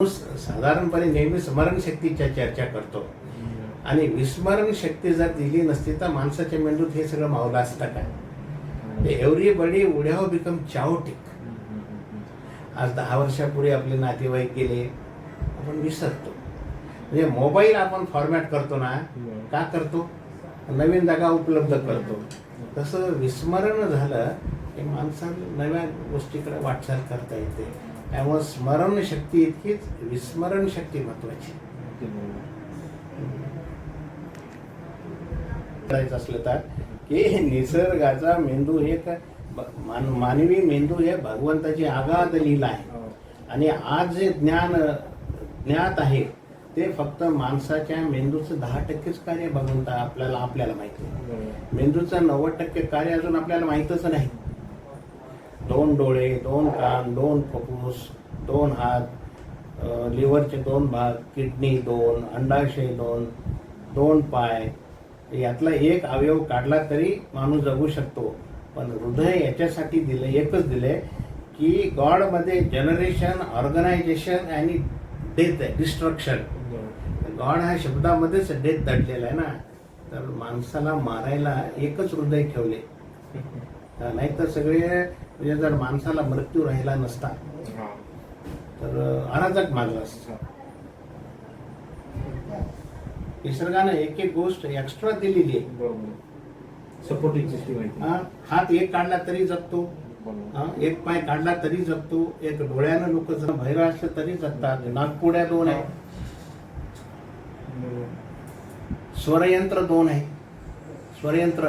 साधारणपणे नेहमी स्मरणशक्तीच्या चर्चा करतो आणि विस्मरण शक्ती जर दिली नसती तर माणसाच्या मेंदूत हे सगळं मावलं असतं काय. Everybody would have become chaotic. आज 10 वर्षापूर्वी आपले नातेवाईक गेले, आपण विसरतो. म्हणजे मोबाईल आपण फॉर्मॅट करतो ना, का करतो? नवीन जागा उपलब्ध करतो. तसं विस्मरण झालं की माणसाला नव्या गोष्टीकडे वाटचाल करता येते. त्यामुळे स्मरणशक्ती इतकीच विस्मरण शक्ती महत्वाची. करायचं असलं तर की निसर्गाचा मेंदू एक मानवी मेंदू हे भगवंताची आगाध लीला आहे. आणि आज जे ज्ञात आहे ते फक्त माणसाच्या मेंदूचं 10%च कार्य भगवंत आपल्याला माहिती आहे. मेंदूचं 90% कार्य अजून आपल्याला माहितच नाही. 2 डोळे, 2 कान, 2 फुफ्फुस, 2 हात, लिव्हरचे 2 भाग, किडनी 2, अंडाशय 2, 2 पाय, यातला एक अवयव काढला तरी माणूस जगू शकतो. पण हृदय याच्यासाठी दिलं, एकच दिलंय की गॉडमध्ये जनरेशन, ऑर्गनायझेशन आणि डेथ आहे, डिस्ट्रक्शन. गॉड ह्या शब्दामध्येच डेथ दडलेला आहे ना. तर माणसाला मारायला एकच हृदय ठेवले, नाही तर सगळे म्हणजे जर माणसाला मृत्यू राहिला नसता तर अराजक माजला असता. निसर्गानं एक एक गोष्ट एक्स्ट्रा दिलेली आहे. सपोर्टिंग सिस्टीम आहे. हात एक काढला तरी जगतो, एक पाय काढला तरी जगतो, एक डोळ्यानं लोक जर बहिरा असलं तरी जगतात. नागपुड्या 2 आहे, स्वरयंत्र 2 आहे. स्वरयंत्र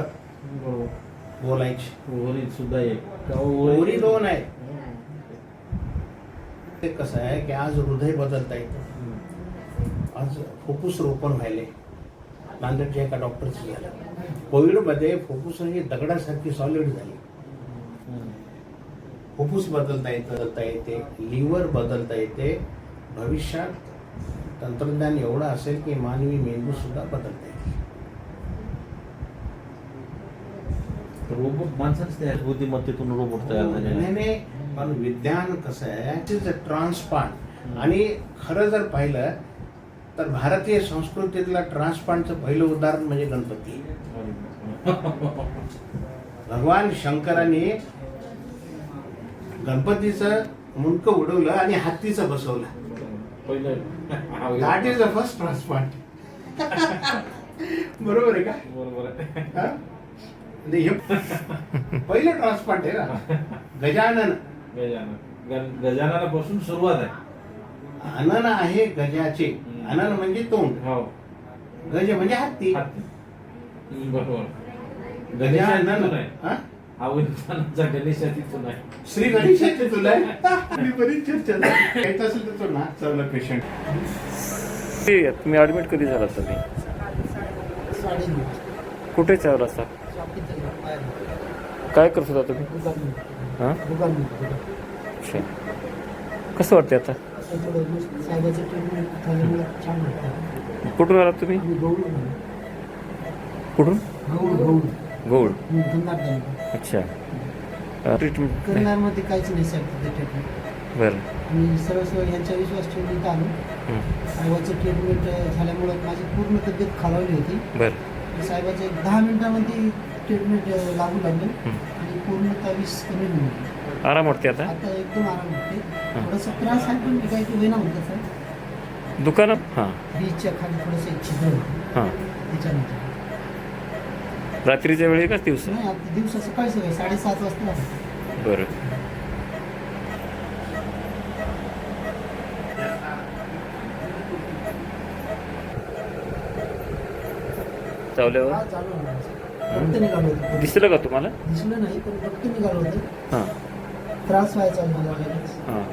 बोलायची सुद्धा ओरी 2 आहे. ते कसं आहे की आज हृदय बदलता येतं. आज फुफ्फुस रोपण व्हायले. नांदेडच्या एका डॉक्टरचं झालं. कोविडमध्ये फुफ्फुस ही दगडासारखी सॉलिड झाली. फुफ्फुस बदलता येते, लिव्हर बदलता येते. भविष्यात तंत्रज्ञान एवढं असेल की मानवी मेंदू सुद्धा बदलता येईल. रोबोट माणसाच तयार, बुद्धिमत्तेतून रोबोट तयार झाले. नाही, पण विज्ञान कसं आहे, ट्रान्सप्लांट. आणि खरं जर पाहिलं तर भारतीय संस्कृतीतलं ट्रान्सप्लांटचं पहिलं उदाहरण म्हणजे गणपती. भगवान शंकरांनी गणपतीचं मुंडकं उडवलं आणि हत्तीचं बसवलं. That is the first transplant. बरोबर आहे का? बरोबर आहे. पहिलं ट्रान्सप्लांट आहे ना. गजाननापासून सुरुवात आहे. अनन आहे गजाचे. अनन म्हणजे तोंड, गज म्हणजे हत्ती. बरोबर. गजानन गणेशातीतून आहे. श्री गणेशाची तुला मी बरीच चर्चा झाली. असेल तर तो नाच चालला पेशंट. तुम्ही ऍडमिट कधी झाला? तुम्ही कुठे चालला असा? काय करत होता तुम्ही? हां, अच्छा. कसं वाटते आता? कुठून आलात तुम्ही? कुठून? गौड. अच्छा. ट्रीटमेंट करणारमध्ये काहीच नाही साहेब ते ट्रीटमेंट. बरं. आणि सर्व यांचा विश्वास ठेवून इथं आलो. साहेबाचं ट्रीटमेंट झाल्यामुळं माझी पूर्ण तब्येत खालावली होती. बरं. साहेबाचे 10 मिनिटामध्ये ट्रीटमेंट लागू लागले आणि पूर्ण 20 कमी मिनिट आराम वाटते आता? आता एकदम आराम होते. थोडासा त्रास आहे पण काही होईना होतं साहेब. दुकानात? हां. बीचच्या खाली थोडंसं एक छिद्र होतं. हां. त्याच्यानंतर रात्रीच्या वेळी का दिवसा? नाही, आता दिवसा सकाळी 7:30 वाजता. बरं. चावल्यावर चालू रक्त निघालं होतं. दिसलं का तुम्हाला? दिसलं नाही पण रक्त निघालं होतं. हां. त्रास व्हायचा मला लगेच. हां.